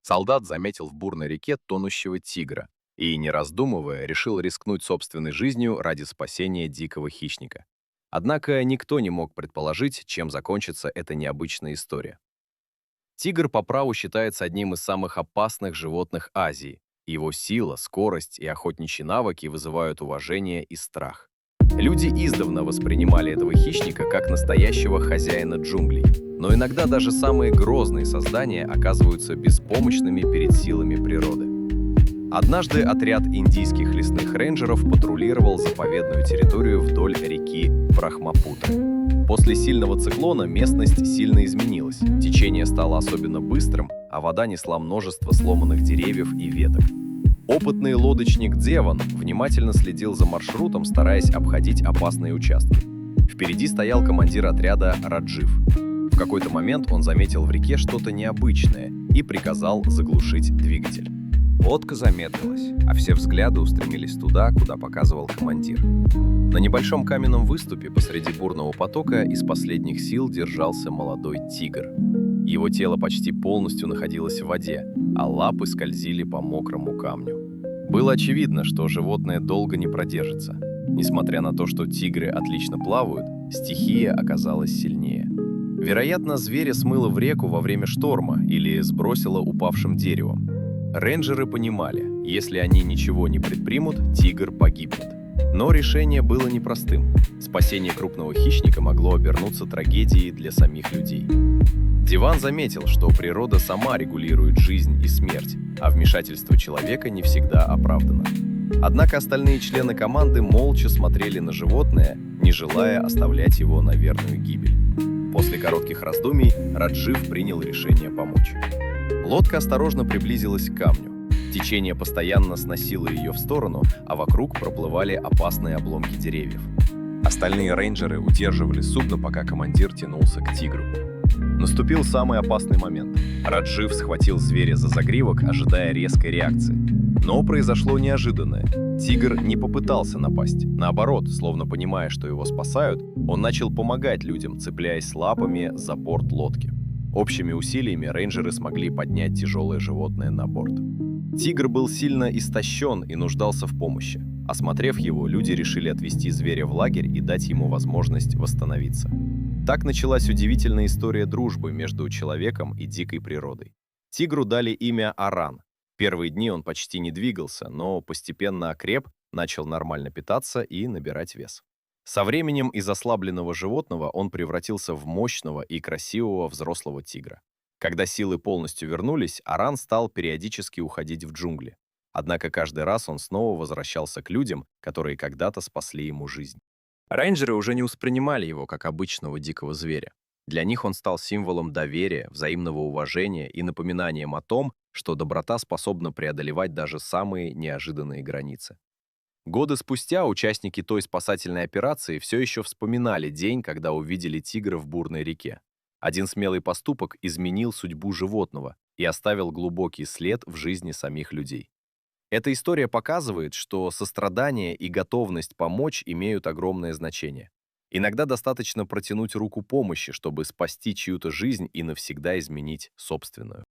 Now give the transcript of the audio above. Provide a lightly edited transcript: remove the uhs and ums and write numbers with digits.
Солдат заметил в бурной реке тонущего тигра и, не раздумывая, решил рискнуть собственной жизнью ради спасения дикого хищника. Однако никто не мог предположить, чем закончится эта необычная история. Тигр по праву считается одним из самых опасных животных Азии. Его сила, скорость и охотничьи навыки вызывают уважение и страх. Люди издавна воспринимали этого хищника как настоящего хозяина джунглей, но иногда даже самые грозные создания оказываются беспомощными перед силами природы. Однажды отряд индийских лесных рейнджеров патрулировал заповедную территорию вдоль реки Брахмапутра. После сильного циклона местность сильно изменилась, течение стало особенно быстрым, а вода несла множество сломанных деревьев и веток. Опытный лодочник Деван внимательно следил за маршрутом, стараясь обходить опасные участки. Впереди стоял командир отряда Раджив. В какой-то момент он заметил в реке что-то необычное и приказал заглушить двигатель. Лодка замедлилась, а все взгляды устремились туда, куда показывал командир. На небольшом каменном выступе посреди бурного потока из последних сил держался молодой тигр. Его тело почти полностью находилось в воде, а лапы скользили по мокрому камню. Было очевидно, что животное долго не продержится. Несмотря на то, что тигры отлично плавают, стихия оказалась сильнее. Вероятно, зверя смыло в реку во время шторма или сбросило упавшим деревом. Рейнджеры понимали, если они ничего не предпримут, тигр погибнет. Но решение было непростым. Спасение крупного хищника могло обернуться трагедией для самих людей. Диван заметил, что природа сама регулирует жизнь и смерть, а вмешательство человека не всегда оправдано. Однако остальные члены команды молча смотрели на животное, не желая оставлять его на верную гибель. После коротких раздумий Раджив принял решение помочь. Лодка осторожно приблизилась к камню. Течение постоянно сносило ее в сторону, а вокруг проплывали опасные обломки деревьев. Остальные рейнджеры удерживали судно, пока командир тянулся к тигру. Наступил самый опасный момент. Раджив схватил зверя за загривок, ожидая резкой реакции. Но произошло неожиданное. Тигр не попытался напасть. Наоборот, словно понимая, что его спасают, он начал помогать людям, цепляясь лапами за борт лодки. Общими усилиями рейнджеры смогли поднять тяжелое животное на борт. Тигр был сильно истощен и нуждался в помощи. Осмотрев его, люди решили отвезти зверя в лагерь и дать ему возможность восстановиться. Так началась удивительная история дружбы между человеком и дикой природой. Тигру дали имя Аран. Первые дни он почти не двигался, но постепенно окреп, начал нормально питаться и набирать вес. Со временем из ослабленного животного он превратился в мощного и красивого взрослого тигра. Когда силы полностью вернулись, Аран стал периодически уходить в джунгли. Однако каждый раз он снова возвращался к людям, которые когда-то спасли ему жизнь. Рейнджеры уже не воспринимали его как обычного дикого зверя. Для них он стал символом доверия, взаимного уважения и напоминанием о том, что доброта способна преодолевать даже самые неожиданные границы. Годы спустя участники той спасательной операции все еще вспоминали день, когда увидели тигра в бурной реке. Один смелый поступок изменил судьбу животного и оставил глубокий след в жизни самих людей. Эта история показывает, что сострадание и готовность помочь имеют огромное значение. Иногда достаточно протянуть руку помощи, чтобы спасти чью-то жизнь и навсегда изменить собственную.